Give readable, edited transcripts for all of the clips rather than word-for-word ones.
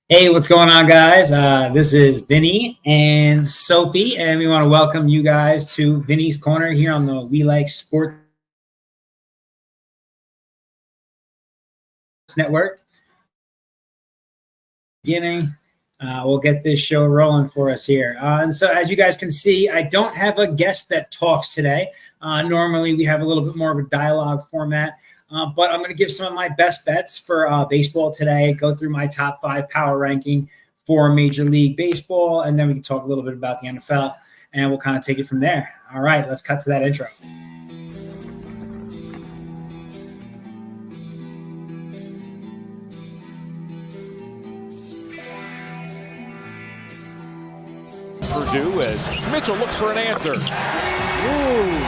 Hey, what's going on, guys? This is Vinny and Sophie, and we want to welcome you guys to Vinny's Corner here on the We Like Sports Network. We'll get this show rolling for us here. And so, as you guys can see, I don't have a guest that talks today. Normally, we have a little bit more of a dialogue format. But I'm going to give some of my best bets for baseball today, go through my top 5 power ranking for Major League Baseball, and then we can talk a little bit about the NFL, and we'll kind of take it from there. All right, let's cut to that intro. Purdue as Mitchell looks for an answer. Ooh.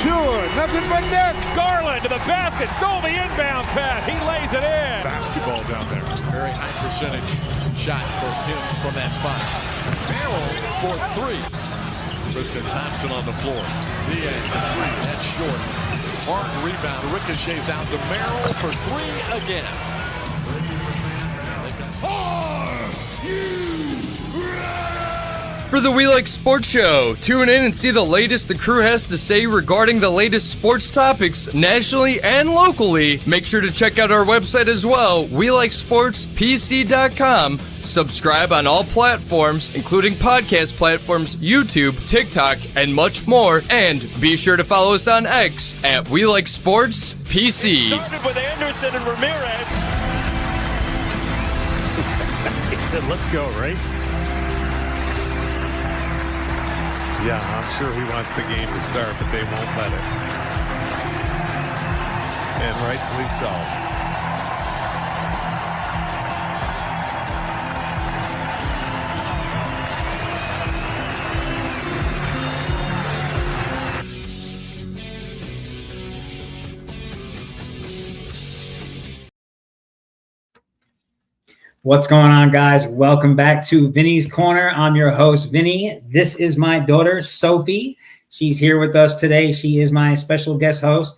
Pure, nothing but net. Garland to the basket, stole the inbound pass. He lays it in. Basketball down there. Very high percentage shot for him from that spot. Merrill for 3. Tristan Thompson on the floor. The end, three, that's short. Hard rebound, ricochets out to Merrill for 3 again. For the We Like Sports Show, tune in and see the latest the crew has to say regarding the latest sports topics nationally and locally. Make sure to check out our website as well, WeLikeSportsPC.com. Subscribe on all platforms, including podcast platforms, YouTube, TikTok, and much more. And be sure to follow us on X at WeLikeSportsPC. Started with Anderson and Ramirez. He said, let's go, right? Yeah, I'm sure he wants the game to start, but they won't let it. And rightfully so. What's going on, guys? Welcome back to Vinny's Corner. I'm your host, Vinny. This is my daughter, Sophie. She's here with us today. She is my special guest host.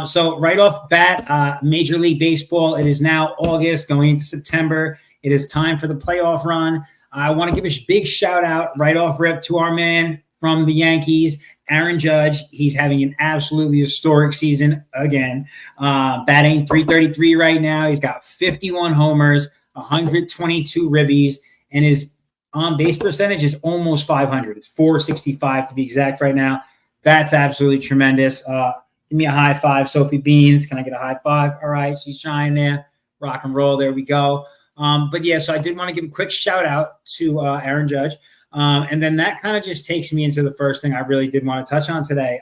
So right off bat, Major League Baseball, it is now August going into September. It is time for the playoff run. I want to give a big shout out right off rip to our man from the Yankees, Aaron Judge. He's having an absolutely historic season again. Batting .333 right now. He's got 51 homers, 122 ribbies, and his on-base percentage is almost 500. It's 465 to be exact right now. That's absolutely tremendous. Give me a high five, Sophie Beans. Can I get a high five? All right, she's trying there. Rock and roll. There we go. But yeah, so I did want to give a quick shout out to Aaron Judge. And then that kind of just takes me into the first thing I really did want to touch on today.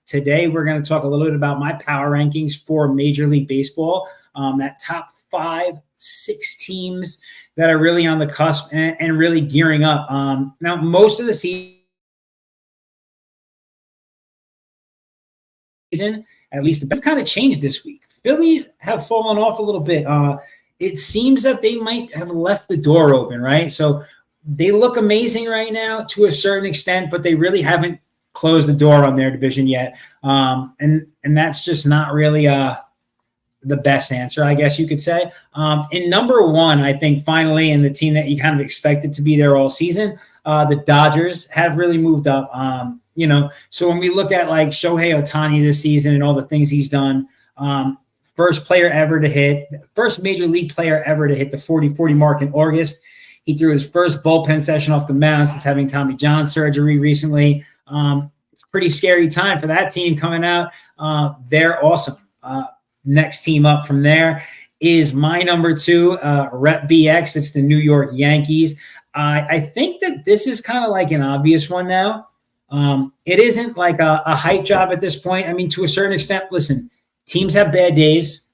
Today, we're going to talk a little bit about my power rankings for Major League Baseball. That top 5, 6 teams that are really on the cusp and really gearing up. Now, most of the season, at least, they've kind of changed this week. Phillies have fallen off a little bit. It seems that they might have left the door open, right? So they look amazing right now to a certain extent, but they really haven't closed the door on their division yet. And that's just not really the best answer, I guess you could say. In number 1, I think finally, and the team that you kind of expected to be there all season, the Dodgers have really moved up. So when we look at like Shohei Ohtani this season and all the things he's done, first major league player ever to hit the 40-40 mark in August. He threw his first bullpen session off the mound since having Tommy John surgery recently. It's a pretty scary time for that team coming out. They're awesome. Next team up from there is my number 2, Rep BX. It's the New York Yankees. I think that this is kind of like an obvious one now. It isn't like a hype job at this point. I mean, to a certain extent, listen, teams have bad days.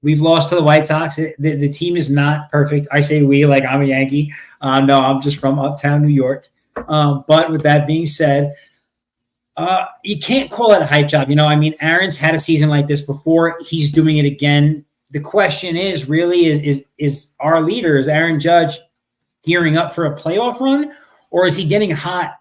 We've lost to the White Sox. The team is not perfect. I say we, like I'm a Yankee. No, I'm just from uptown New York. But with that being said, you can't call it a hype job. Aaron's had a season like this before. He's doing it again. The question is really is our leader, is Aaron Judge gearing up for a playoff run, or is he getting hot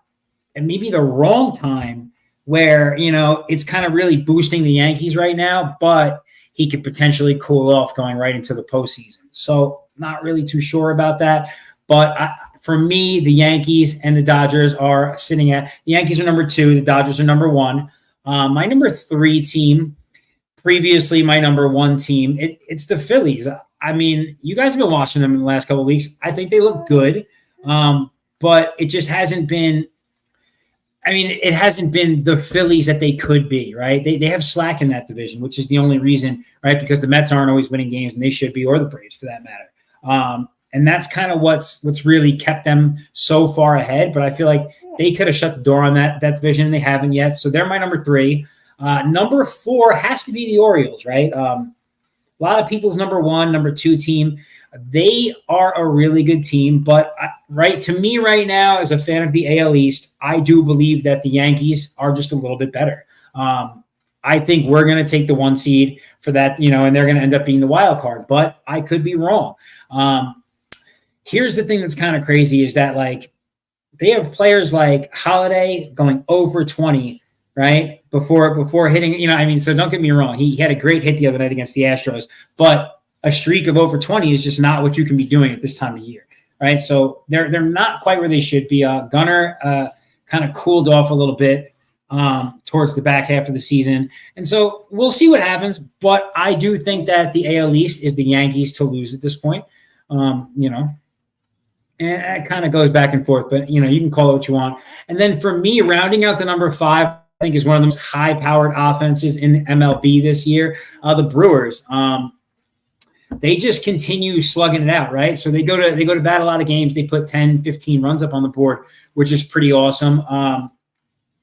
at maybe the wrong time where, it's kind of really boosting the Yankees right now, but he could potentially cool off going right into the postseason. So not really too sure about that. But for me, the Yankees and the Dodgers are sitting at – the Yankees are number 2. The Dodgers are number 1. My number 3 team, previously my number 1 team, it's the Phillies. I mean, you guys have been watching them in the last couple of weeks. I think they look good, but it just hasn't been – I mean, it hasn't been the Phillies that they could be, right? They have slack in that division, which is the only reason, right? Because the Mets aren't always winning games, and they should be, or the Braves for that matter. And that's kind of what's really kept them so far ahead. But I feel like they could have shut the door on that division, and they haven't yet. So they're my number 3. Number 4 has to be the Orioles, right? A lot of people's number 1, number 2 team. They are a really good team. But to me right now, as a fan of the AL East, I do believe that the Yankees are just a little bit better. I think we're going to take the 1 seed for that, and they're going to end up being the wild card. But I could be wrong. Here's the thing that's kind of crazy is that, like, they have players like Holiday going over 20, right? Before hitting, so don't get me wrong. He had a great hit the other night against the Astros, but a streak of over 20 is just not what you can be doing at this time of year, right? So they're not quite where they should be. Gunnar kind of cooled off a little bit towards the back half of the season. And so we'll see what happens, but I do think that the AL East is the Yankees to lose at this point, and it kind of goes back and forth, but, you can call it what you want. And then for me, rounding out the number 5, I think is one of the most high-powered offenses in MLB this year, the Brewers. They just continue slugging it out, right? So they go to bat a lot of games. They put 10, 15 runs up on the board, which is pretty awesome.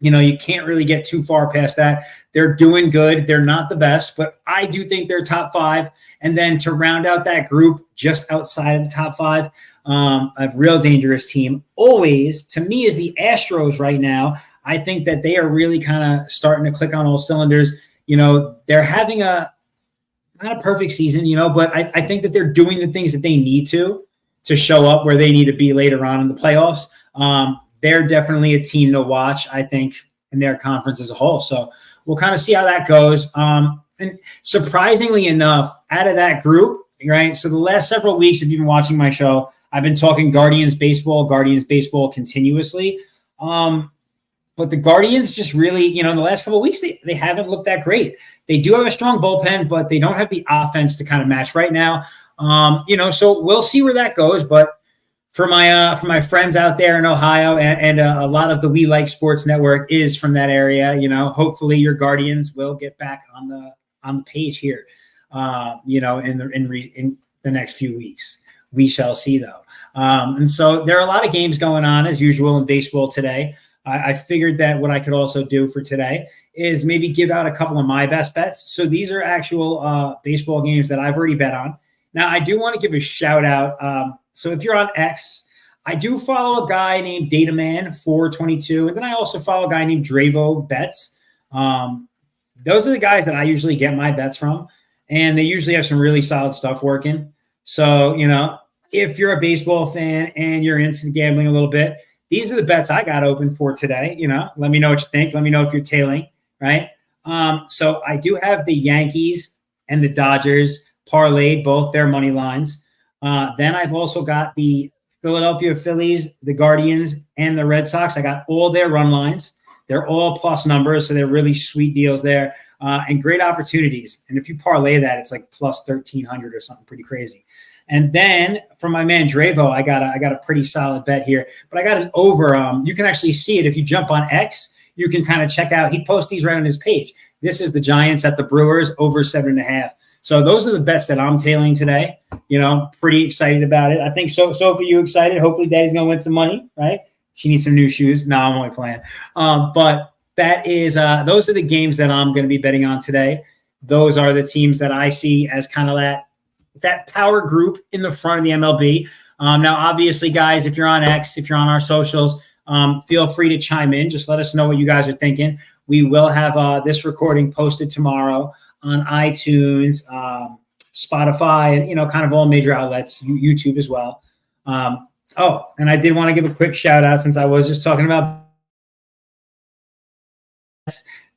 You can't really get too far past that. They're doing good. They're not the best, but I do think they're top 5. And then to round out that group just outside of the top 5, a real dangerous team always, to me, is the Astros right now. I think that they are really kind of starting to click on all cylinders. They're having not a perfect season, but I think that they're doing the things that they need to show up where they need to be later on in the playoffs. They're definitely a team to watch, I think, in their conference as a whole. So we'll kind of see how that goes. And surprisingly enough, out of that group, right, so the last several weeks, if you've been watching my show, I've been talking Guardians baseball continuously. But the Guardians just really, in the last couple of weeks, they haven't looked that great. They do have a strong bullpen, but they don't have the offense to kind of match right now. So we'll see where that goes. But for my friends out there in Ohio and a lot of the We Like Sports Network is from that area, hopefully your Guardians will get back on the page here, in the next few weeks. We shall see, though. And so there are a lot of games going on, as usual, in baseball today. I figured that what I could also do for today is maybe give out a couple of my best bets. So these are actual baseball games that I've already bet on. Now, I do want to give a shout out. So if you're on X, I do follow a guy named Dataman422, and then I also follow a guy named Dravo Bets. Those are the guys that I usually get my bets from, and they usually have some really solid stuff working. So, if you're a baseball fan and you're into gambling a little bit, these are the bets I got open for today. Let me know what you think. Let me know if you're tailing, right? So I do have the Yankees and the Dodgers parlayed, both their money lines. Then I've also got the Philadelphia Phillies, the Guardians, and the Red Sox. I got all their run lines. They're all plus numbers, so they're really sweet deals there and great opportunities. And if you parlay that, it's like plus 1,300 or something pretty crazy. And then from my man Dravo, I got a pretty solid bet here. But I got an over. You can actually see it if you jump on X. You can kind of check out. He posts these right on his page. This is the Giants at the Brewers over 7.5. So those are the bets that I'm tailing today. Pretty excited about it. I think so. Sophie, you excited? Hopefully, Daddy's gonna win some money, right? She needs some new shoes. No, I'm only playing. But that is those are the games that I'm going to be betting on today. Those are the teams that I see as kind of that power group in the front of the MLB. Now, obviously, guys, if you're on X, if you're on our socials, feel free to chime in. Just let us know what you guys are thinking. We will have this recording posted tomorrow on iTunes, Spotify, and, kind of all major outlets, YouTube as well. And I did want to give a quick shout out, since I was just talking about,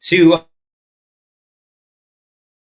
to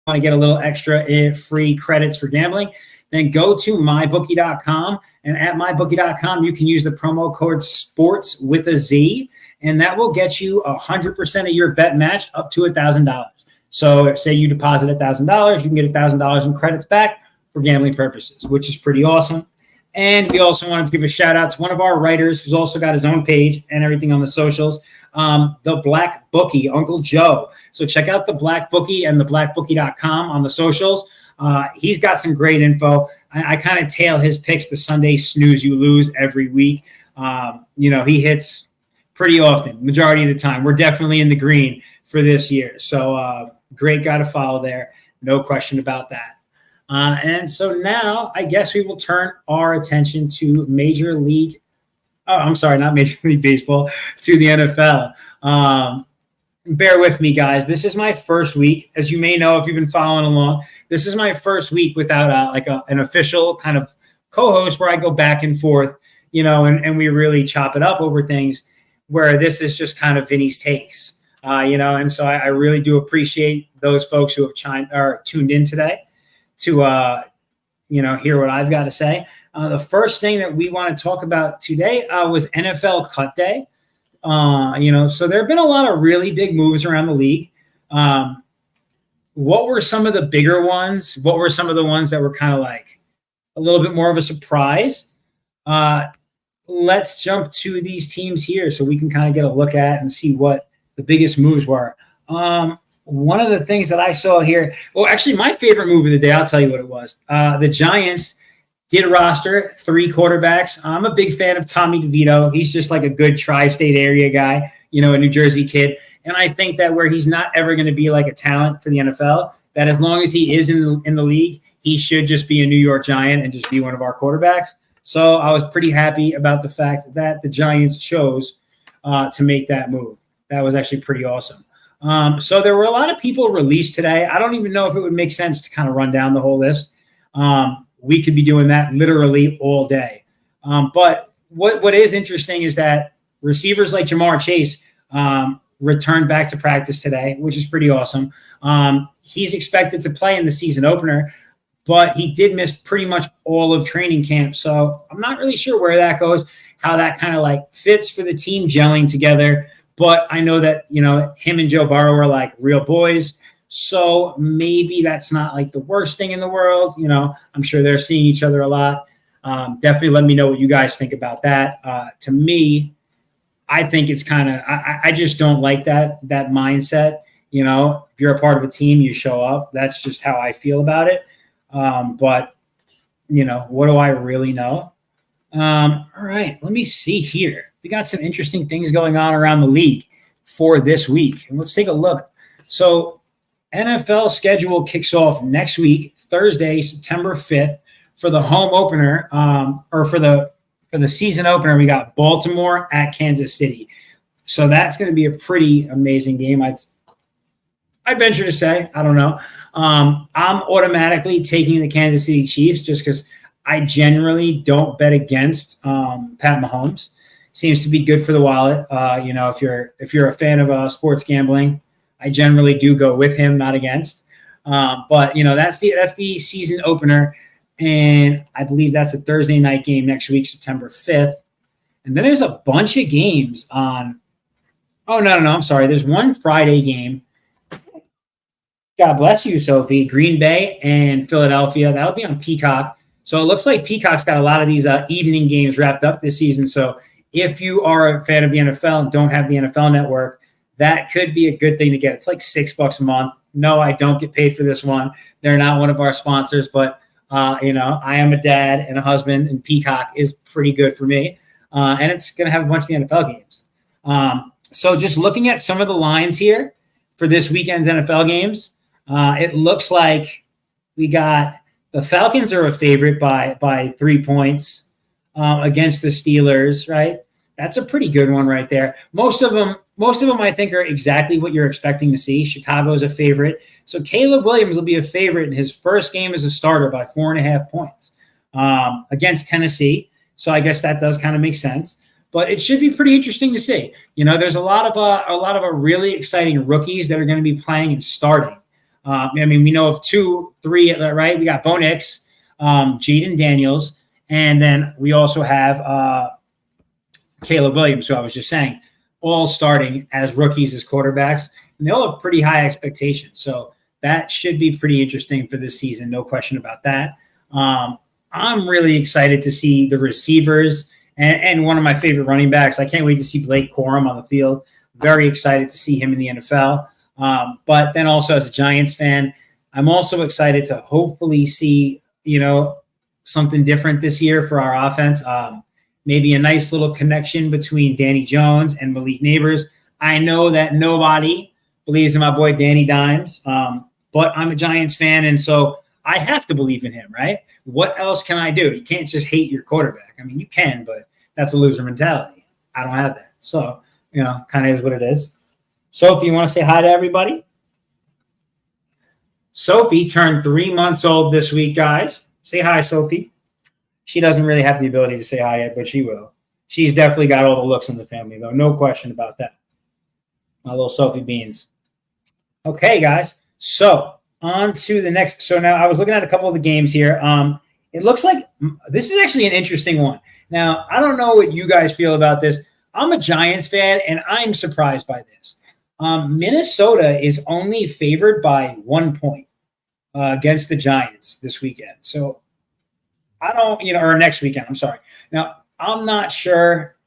want to get a little extra free credits for gambling, then go to mybookie.com. And at mybookie.com, you can use the promo code SPORTS with a Z, and that will get you 100% of your bet match up to $1,000. So if, say you deposit $1,000, you can get $1,000 in credits back for gambling purposes, which is pretty awesome. And we also wanted to give a shout out to one of our writers who's also got his own page and everything on the socials, the Black Bookie, Uncle Joe. So check out the Black Bookie and the blackbookie.com on the socials. He's got some great info. I kind of tail his picks to Sunday snooze you lose every week. He hits pretty often, majority of the time. We're definitely in the green for this year. So great guy to follow there. No question about that. And so now I guess we will turn our attention to Major League. Oh, I'm sorry, not Major League Baseball, to the NFL. Bear with me, guys. This is my first week. As you may know, if you've been following along, this is my first week without an official kind of co-host where I go back and forth, and we really chop it up over things, where this is just kind of Vinny's takes, and so I really do appreciate those folks who have tuned in today to hear what I've got to say. The first thing that we want to talk about today was NFL Cut Day. So there have been a lot of really big moves around the league. What were some of the bigger ones? What were some of the ones that were kind of like a little bit more of a surprise? Let's jump to these teams here so we can kind of get a look at and see what the biggest moves were. One of the things that I saw here, well, actually my favorite move of the day, I'll tell you what it was. The Giants did roster 3 quarterbacks. I'm a big fan of Tommy DeVito. He's just like a good tri-state area guy, a New Jersey kid. And I think that where he's not ever going to be like a talent for the NFL, that as long as he is in the league, he should just be a New York Giant and just be one of our quarterbacks. So I was pretty happy about the fact that the Giants chose to make that move. That was actually pretty awesome. So there were a lot of people released today. I don't even know if it would make sense to kind of run down the whole list. We could be doing that literally all day. But what is interesting is that receivers like Jamar Chase returned back to practice today, which is pretty awesome. He's expected to play in the season opener, but he did miss pretty much all of training camp. So I'm not really sure where that goes, how that kind of like fits for the team gelling together. But I know that, him and Joe Burrow are like real boys. So maybe that's not like the worst thing in the world. I'm sure they're seeing each other a lot. Definitely let me know what you guys think about that. To me, I think it's kind of, I just don't like that mindset. If you're a part of a team, you show up. That's just how I feel about it. But what do I really know? All right, let me see here. We got some interesting things going on around the league for this week. And let's take a look. So NFL schedule kicks off next week, Thursday, September 5th, for the home opener, or for the season opener. We got Baltimore at Kansas City. So that's going to be a pretty amazing game. I'd venture to say, I don't know. I'm automatically taking the Kansas City Chiefs just because I generally don't bet against Pat Mahomes. Seems to be good for the wallet. If you're a fan of sports gambling, I generally do go with him, not against. But that's the season opener, and I believe that's a Thursday night game next week, September 5th. And then there's a bunch of games on. Oh no, I'm sorry. There's one Friday game. God bless you, Sophie. Green Bay and Philadelphia. That'll be on Peacock. So it looks like Peacock's got a lot of these evening games wrapped up this season. So if you are a fan of the NFL and don't have the NFL Network, that could be a good thing to get. It's like $6 a month. No, I don't get paid for this one. They're not one of our sponsors, but I am a dad and a husband, and Peacock is pretty good for me. And it's going to have a bunch of the NFL games. So just looking at some of the lines here for this weekend's NFL games, it looks like we got the Falcons are a favorite by 3 points against the Steelers, right? That's a pretty good one right there. Most of them I think are exactly what you're expecting to see. Chicago's a favorite. So Caleb Williams will be a favorite in his first game as a starter by 4.5 points against Tennessee. So I guess that does kind of make sense. But it should be pretty interesting to see. There's a lot of really exciting rookies that are going to be playing and starting. I mean, we know of 2, 3, right? We got Bo Nix, Jaden Daniels, and then we also have Caleb Williams, who I was just saying, all starting as rookies as quarterbacks. And they all have pretty high expectations. So that should be pretty interesting for this season. No question about that. I'm really excited to see the receivers and one of my favorite running backs. I can't wait to see Blake Corum on the field. Very excited to see him in the NFL. But then also as a Giants fan, I'm also excited to hopefully see, something different this year for our offense. Maybe a nice little connection between Danny Jones and Malik Neighbors. I know that nobody believes in my boy Danny Dimes, but I'm a Giants fan, and so I have to believe in him, right? What else can I do? You can't just hate your quarterback. I mean, you can, but that's a loser mentality. I don't have that. So, kind of is what it is. Sophie, you want to say hi to everybody? Sophie turned 3 months old this week, guys. Say hi, Sophie. She doesn't really have the ability to say hi yet, but she will. She's definitely got all the looks in the family, though. No question about that. My little Sophie Beans. Okay, guys. So on to the next. So now I was looking at a couple of the games here. It looks like this is actually an interesting one. Now, I don't know what you guys feel about this. I'm a Giants fan, and I'm surprised by this. Minnesota is only favored by 1 point against the Giants this weekend. So I don't, or next weekend, I'm sorry. Now, I'm not sure,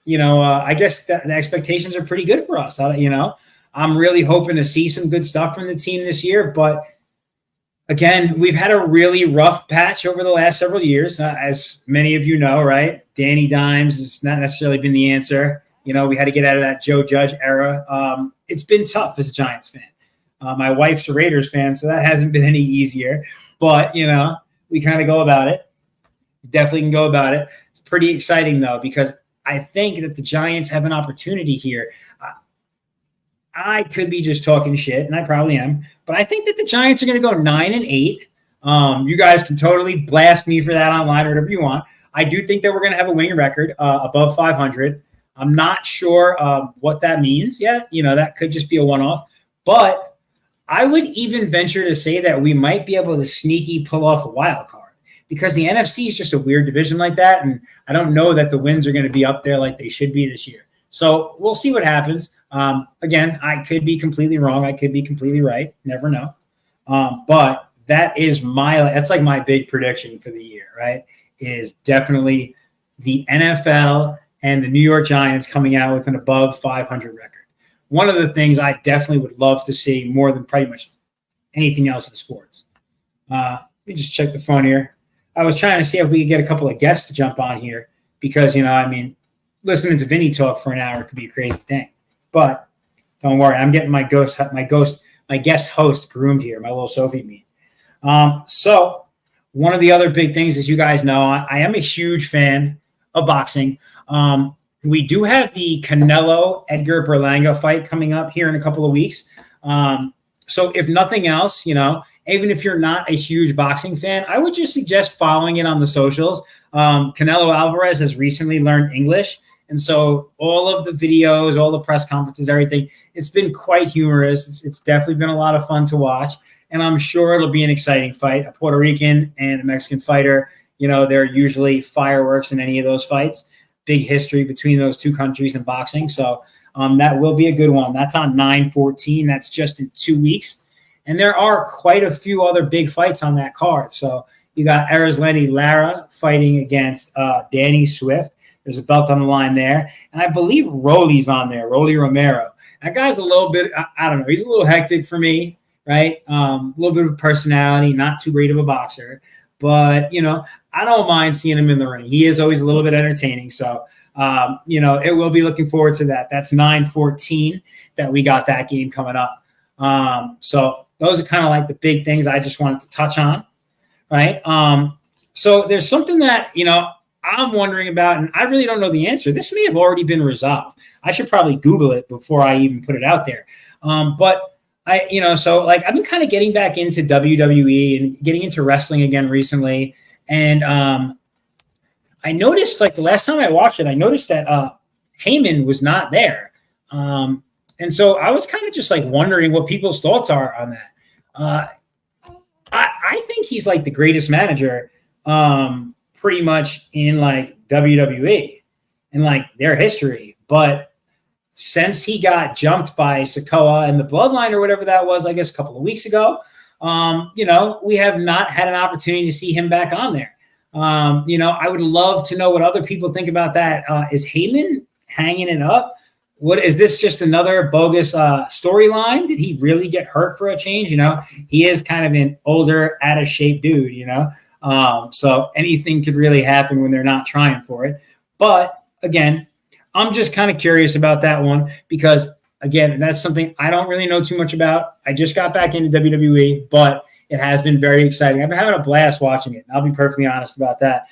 I guess the expectations are pretty good for us. I'm really hoping to see some good stuff from the team this year. But again, we've had a really rough patch over the last several years, as many of you know, right? Danny Dimes has not necessarily been the answer. We had to get out of that Joe Judge era. It's been tough as a Giants fan. My wife's a Raiders fan, so that hasn't been any easier. But, we kind of go about it. Definitely can go about it. It's pretty exciting, though, because I think that the Giants have an opportunity here. I could be just talking shit, and I probably am, but I think that the Giants are going to go 9-8. You guys can totally blast me for that online or whatever you want. I do think that we're going to have a winning record above 500. I'm not sure what that means yet. That could just be a one-off, but I would even venture to say that we might be able to sneaky pull off a wild card, because the NFC is just a weird division like that, and I don't know that the wins are going to be up there like they should be this year. So we'll see what happens. Again, I could be completely wrong. I could be completely right. Never know. But that's like my big prediction for the year, right? Is definitely the NFL and the New York Giants coming out with an above 500 record. One of the things I definitely would love to see more than pretty much anything else in sports. Let me just check the phone here. I was trying to see if we could get a couple of guests to jump on here because, listening to Vinny talk for an hour could be a crazy thing. But don't worry, I'm getting my guest host groomed here, my little Sophie me. So one of the other big things, as you guys know, I am a huge fan of boxing. We do have the Canelo Edgar Berlanga fight coming up here in a couple of weeks. So if nothing else, even if you're not a huge boxing fan, I would just suggest following it on the socials. Canelo Alvarez has recently learned English. And so all of the videos, all the press conferences, everything, it's been quite humorous. It's definitely been a lot of fun to watch. And I'm sure it'll be an exciting fight. A Puerto Rican and a Mexican fighter, there are usually fireworks in any of those fights. Big history between those two countries in boxing. So that will be a good one. That's on 9/14. That's just in 2 weeks. And there are quite a few other big fights on that card. So you got Arizlani Lara fighting against Danny Swift. There's a belt on the line there. And I believe Rolly's on there, Rolly Romero. That guy's a little bit, I don't know, he's a little hectic for me, right? A little bit of a personality, not too great of a boxer. But, I don't mind seeing him in the ring. He is always a little bit entertaining. So, it will be looking forward to that. That's 9/14 that we got that game coming up. So those are kind of like the big things I just wanted to touch on, right? So there's something that, I'm wondering about, and I really don't know the answer. This may have already been resolved. I should probably Google it before I even put it out there. But I've been kind of getting back into WWE and getting into wrestling again recently. And I noticed, the last time I watched it, I noticed that Heyman was not there. And so I was kind of just wondering what people's thoughts are on that. I think he's like the greatest manager pretty much in like WWE and like their history. But since he got jumped by Sikoa and the Bloodline or whatever that was, I guess a couple of weeks ago, we have not had an opportunity to see him back on there. I would love to know what other people think about that. Is Heyman hanging it up? What is this, just another bogus storyline? Did he really get hurt for a change? He is kind of an older, out of shape dude, so anything could really happen when they're not trying for it. But again, I'm just kind of curious about that one because, again, that's something I don't really know too much about. I just got back into WWE, but it has been very exciting. I've been having a blast watching it. And I'll be perfectly honest about that.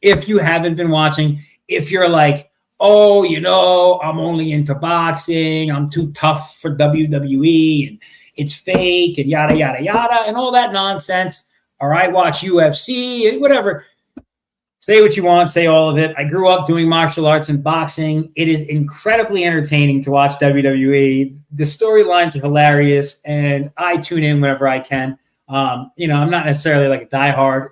If you haven't been watching, if you're like, oh, I'm only into boxing, I'm too tough for WWE, and it's fake, and yada, yada, yada, and all that nonsense, or I watch UFC, and whatever. Say what you want, say all of it. I grew up doing martial arts and boxing. It is incredibly entertaining to watch WWE. The storylines are hilarious, and I tune in whenever I can. I'm not necessarily like a diehard.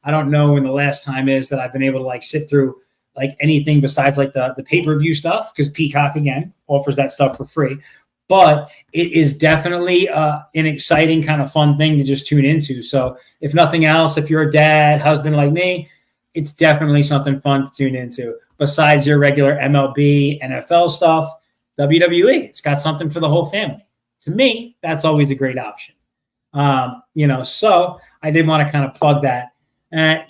I don't know when the last time is that I've been able to like sit through like anything besides like the pay-per-view stuff, because Peacock, again, offers that stuff for free. But it is definitely an exciting kind of fun thing to just tune into. So if nothing else, if you're a dad, husband like me, it's definitely something fun to tune into. Besides your regular MLB, NFL stuff, WWE, it's got something for the whole family. To me, that's always a great option. So I did want to kind of plug that. And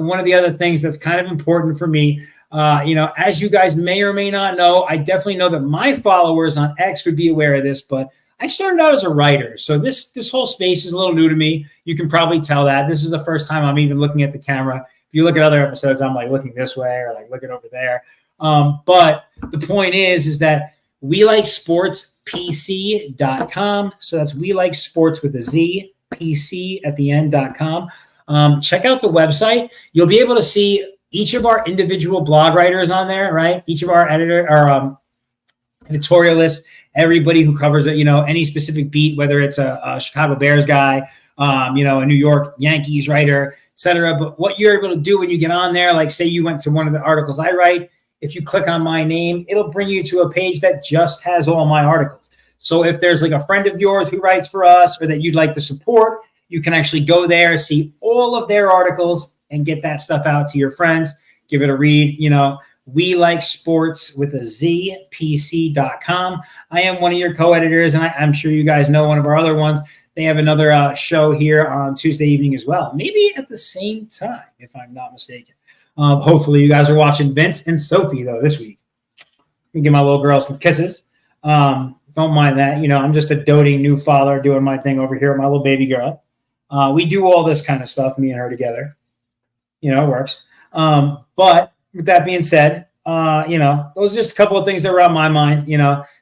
one of the other things that's kind of important for me, as you guys may or may not know, I definitely know that my followers on X would be aware of this, but I started out as a writer. So this whole space is a little new to me. You can probably tell that. This is the first time I'm even looking at the camera. If you look at other episodes, I'm like looking this way or like looking over there. But the point is that we like sportspc.com. So that's we like sports with a Z, PC at the end.com. Check out the website. You'll be able to see each of our individual blog writers on there, right? Each of our editorialists, everybody who covers any specific beat, whether it's a Chicago Bears guy, a New York Yankees writer, etc. But what you're able to do when you get on there, like say you went to one of the articles I write, if you click on my name, it'll bring you to a page that just has all my articles. So if there's like a friend of yours who writes for us or that you'd like to support, you can actually go there, see all of their articles, and get that stuff out to your friends. Give it a read. We like sports with a Z, PC.com. I am one of your co-editors, and I'm sure you guys know one of our other ones. They have another show here on Tuesday evening as well, maybe at the same time, if I'm not mistaken. Hopefully you guys are watching Vince and Sophie, though, this week. Let me give my little girl some kisses. Don't mind that. I'm just a doting new father doing my thing over here with my little baby girl. We do all this kind of stuff, me and her together. It works. But with that being said, those are just a couple of things that were on my mind.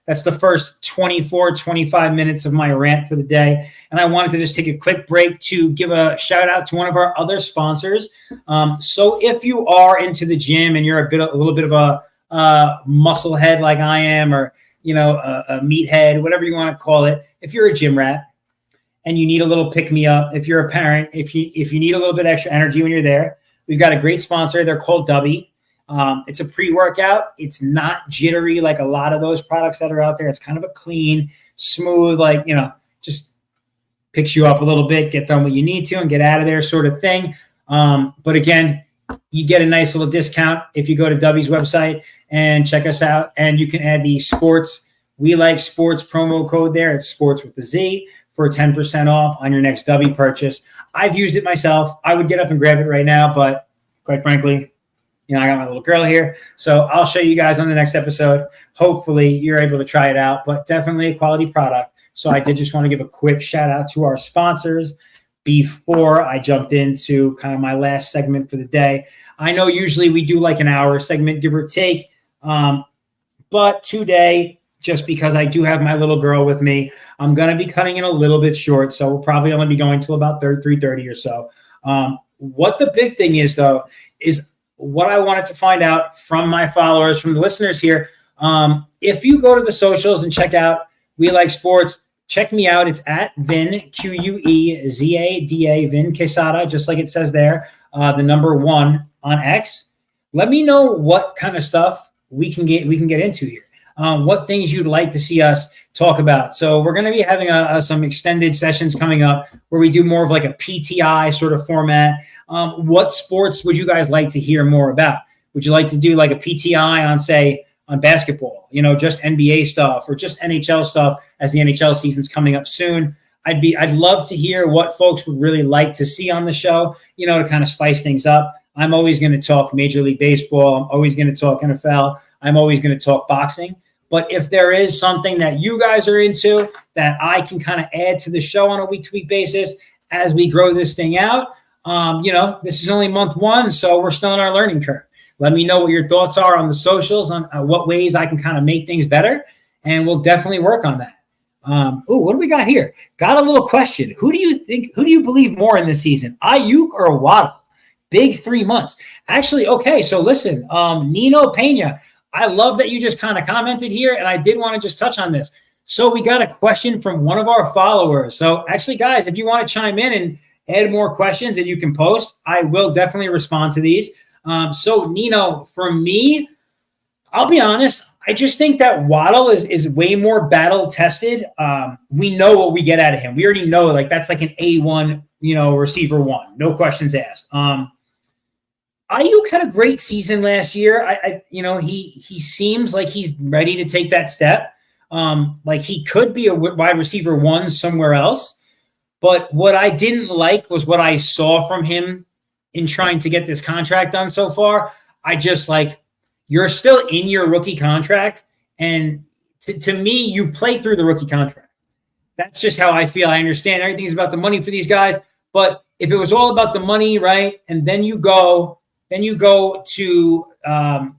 That's the first 24, 25 minutes of my rant for the day. And I wanted to just take a quick break to give a shout out to one of our other sponsors. So if you are into the gym and you're a little bit of a muscle head like I am, or, a meathead, whatever you want to call it, if you're a gym rat, and you need a little pick-me-up, if you're a parent, if you need a little bit extra energy when you're there, we've got a great sponsor. They're called Dubby. It's a pre-workout. It's not jittery like a lot of those products that are out there. It's kind of a clean, smooth, just picks you up a little bit, get done what you need to, and get out of there sort of thing. But again, you get a nice little discount if you go to Dubby's website and check us out. And you can add the We Like Sports promo code there. It's sports with the Z for 10% off on your next Dubby purchase. I've used it myself. I would get up and grab it right now, but quite frankly, I got my little girl here. So I'll show you guys on the next episode. Hopefully you're able to try it out, but definitely a quality product. So I did just want to give a quick shout out to our sponsors before I jumped into kind of my last segment for the day. I know usually we do like an hour segment, give or take. But today, just because I do have my little girl with me, I'm going to be cutting it a little bit short. So we'll probably only be going till about 3:30 or so. What the big thing is, though, is what I wanted to find out from my followers, from the listeners here. If you go to the socials and check out We Like Sports, check me out. It's at Vin, Quezada, Vin Quesada, just like it says there, the number 1 on X. Let me know what kind of stuff we can get into here. What things you'd like to see us talk about. So we're going to be having some extended sessions coming up where we do more of like a PTI sort of format. What sports would you guys like to hear more about? Would you like to do like a PTI on, say, on basketball, just NBA stuff or just NHL stuff as the NHL season's coming up soon? I'd love to hear what folks would really like to see on the show, to kind of spice things up. I'm always going to talk Major League Baseball. I'm always going to talk NFL. I'm always going to talk boxing. But if there is something that you guys are into that I can kind of add to the show on a week-to-week basis as we grow this thing out, this is only month 1, so we're still on our learning curve. Let me know what your thoughts are on the socials, on what ways I can kind of make things better, and we'll definitely work on that. What do we got here? Got a little question. Who do you believe more in this season, Ayuk or Waddle? Big 3 months. Actually, okay, so listen, Nino Pena, I love that you just kind of commented here, and I did want to just touch on this. So we got a question from one of our followers. So actually, guys, if you want to chime in and add more questions and you can post, I will definitely respond to these. So Nino, for me, I'll be honest, I just think that Waddle is way more battle tested. We know what we get out of him. We already know that's like an A1, receiver 1, no questions asked. Ayuk had a great season last year. He seems like he's ready to take that step. Like he could be a wide receiver 1 somewhere else. But what I didn't like was what I saw from him in trying to get this contract done so far. I just you're still in your rookie contract. And to me, you played through the rookie contract. That's just how I feel. I understand everything's about the money for these guys. But if it was all about the money, right, and then you go to not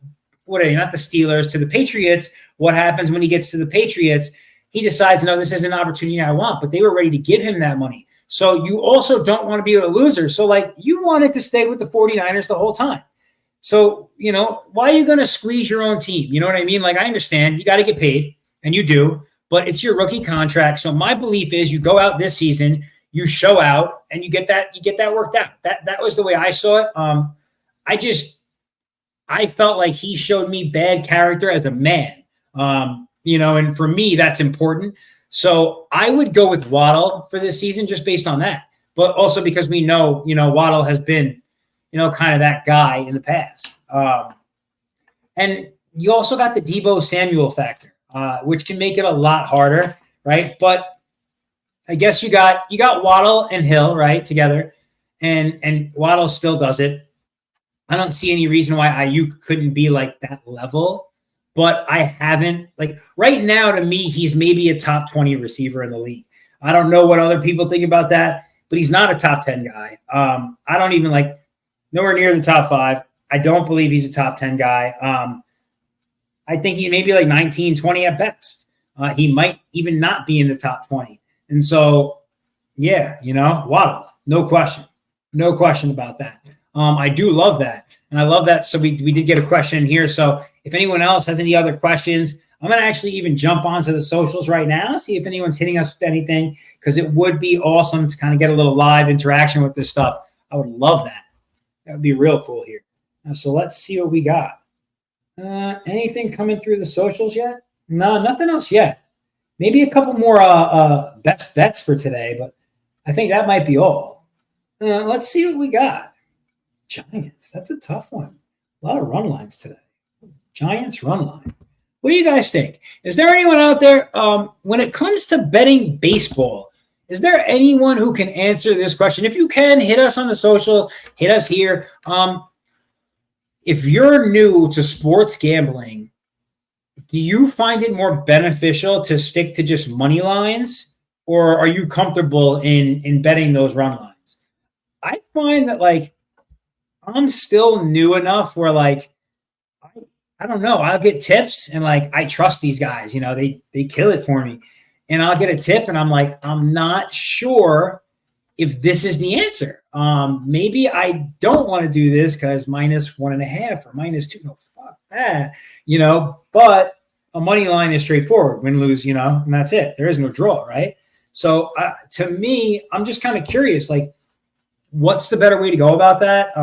the Steelers, to the Patriots. What happens when he gets to the Patriots? He decides, no, this is an opportunity I want, but they were ready to give him that money. So you also don't want to be a loser. So you wanted to stay with the 49ers the whole time. So, why are you going to squeeze your own team? You know what I mean? I understand you got to get paid, and you do, but it's your rookie contract. So my belief is you go out this season, you show out, and you get that worked out. That was the way I saw it. I felt like he showed me bad character as a man, and for me, that's important. So I would go with Waddle for this season just based on that, but also because we know, Waddle has been, kind of that guy in the past. And you also got the Deebo Samuel factor, which can make it a lot harder, right? But I guess you got Waddle and Hill, right, together, and Waddle still does it. I don't see any reason why Ayuk couldn't be that level, but I haven't right now. To me, he's maybe a top 20 receiver in the league. I don't know what other people think about that, but he's not a top 10 guy. I don't even nowhere near the top 5. I don't believe he's a top 10 guy. I think he may be 19, 20 at best. He might even not be in the top 20. And so, yeah, Waddle, no question about that. I do love that. And I love that. So we did get a question here. So if anyone else has any other questions, I'm going to actually even jump onto the socials right now, see if anyone's hitting us with anything, because it would be awesome to kind of get a little live interaction with this stuff. I would love that. That would be real cool here. So let's see what we got. Anything coming through the socials yet? No, nothing else yet. Maybe a couple more best bets for today, but I think that might be all. Let's see what we got. Giants, that's a tough one. A lot of run lines today. Giants run line. What do you guys think? Is there anyone out there, when it comes to betting baseball, is there anyone who can answer this question? If you can, hit us on the socials, hit us here. If you're new to sports gambling, do you find it more beneficial to stick to just money lines, or are you comfortable in betting those run lines? I find that I'm still new enough where I don't know. I'll get tips and I trust these guys. They kill it for me, and I'll get a tip and I'm I'm not sure if this is the answer. Maybe I don't want to do this because -1.5 or -2. No, fuck that. But a money line is straightforward, win, lose, and that's it. There is no draw, right? So to me, I'm just kind of curious, like, what's the better way to go about that?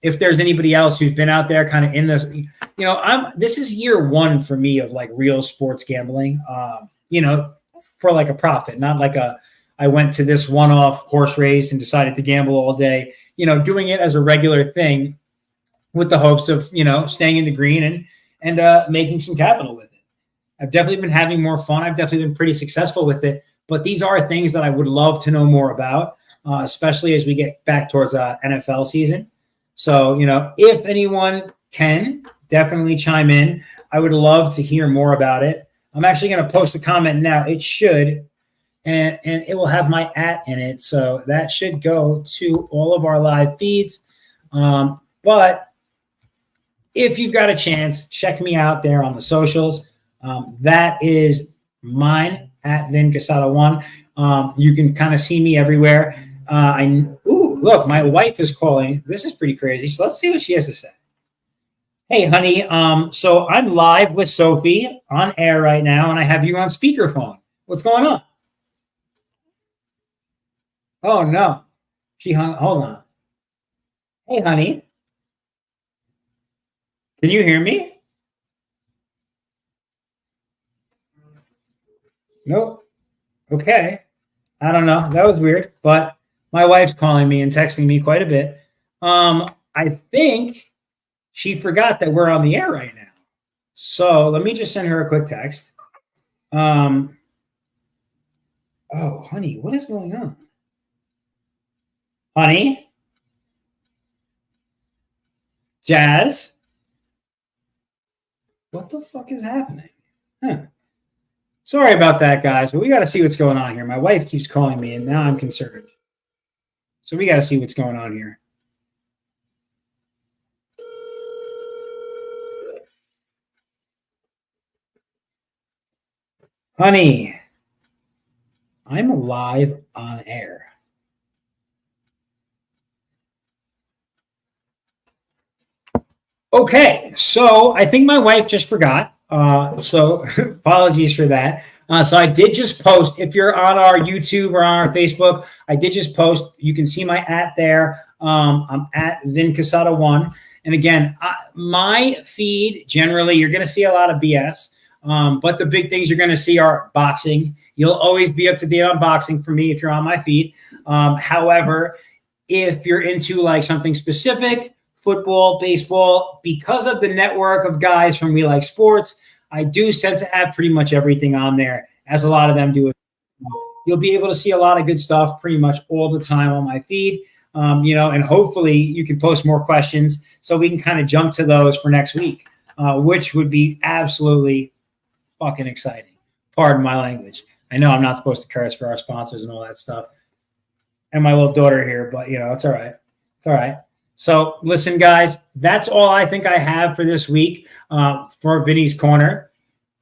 If there's anybody else who's been out there kind of in this, this is year one for me of like real sports gambling, for like a profit, not like I went to this one-off horse race and decided to gamble all day, doing it as a regular thing with the hopes of, staying in the green and making some capital with it. I've definitely been having more fun. I've definitely been pretty successful with it, but these are things that I would love to know more about, especially as we get back towards NFL season. So, if anyone can, definitely chime in. I would love to hear more about it. I'm actually going to post a comment now. It should, and it will have my @ in it. So that should go to all of our live feeds. But if you've got a chance, check me out there on the socials. That is mine @VinCasada1. You can kind of see me everywhere. Look, my wife is calling. This is pretty crazy. So let's see what she has to say. Hey, honey. So I'm live with Sophie on air right now, and I have you on speakerphone. What's going on? Oh, no. She hung. Hold on. Hey, honey. Can you hear me? Nope. Okay. I don't know. That was weird, but my wife's calling me and texting me quite a bit. I think she forgot that we're on the air right now. So let me just send her a quick text. Oh, honey, what is going on? Honey? Jazz? What the fuck is happening? Sorry about that, guys, but we got to see what's going on here. My wife keeps calling me, and now I'm concerned. So we got to see what's going on here. Honey, I'm live on air. Okay, so I think my wife just forgot. So apologies for that. So I did just post, if you're on our YouTube or on our Facebook, I did just post, you can see my @ there. I'm @VinCasada1. And again, my feed, generally, you're going to see a lot of BS. But the big things you're going to see are boxing. You'll always be up to date on boxing for me if you're on my feed. However, if you're into like something specific, football, baseball, because of the network of guys from We Like Sports, I do tend to have pretty much everything on there, as a lot of them do. You'll be able to see a lot of good stuff pretty much all the time on my feed. And hopefully you can post more questions so we can kind of jump to those for next week, which would be absolutely fucking exciting. Pardon my language. I know I'm not supposed to curse for our sponsors and all that stuff. And my little daughter here, but it's all right. It's all right. So listen, guys, that's all I think I have for this week for Vinny's Corner.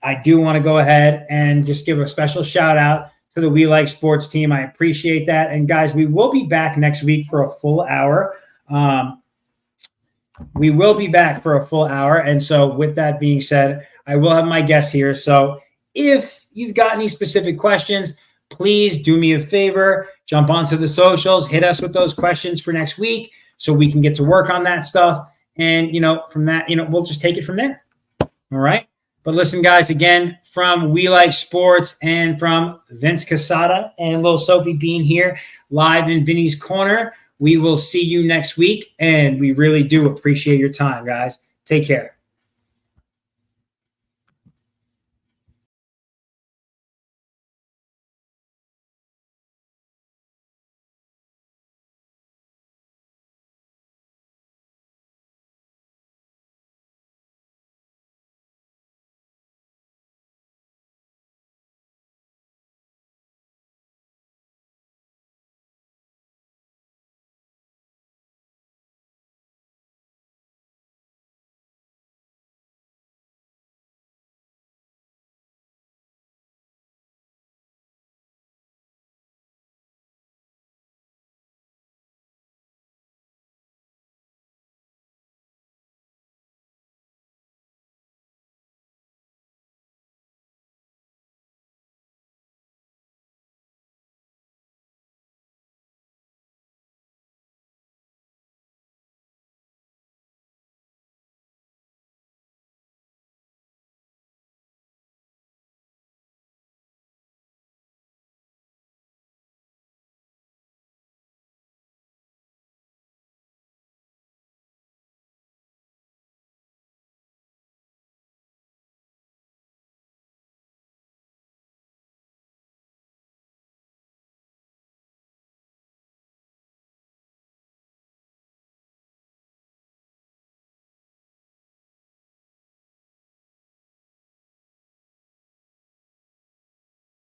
I do want to go ahead and just give a special shout out to the We Like Sports team. I appreciate that. And guys, we will be back next week for a full hour. We will be back for a full hour. And so with that being said, I will have my guests here. So if you've got any specific questions, please do me a favor, jump onto the socials, hit us with those questions for next week so we can get to work on that stuff. And, from that, we'll just take it from there. All right. But listen, guys, again, from We Like Sports and from Vince Casada and little Sophie Bean here live in Vinny's Corner, we will see you next week. And we really do appreciate your time, guys. Take care.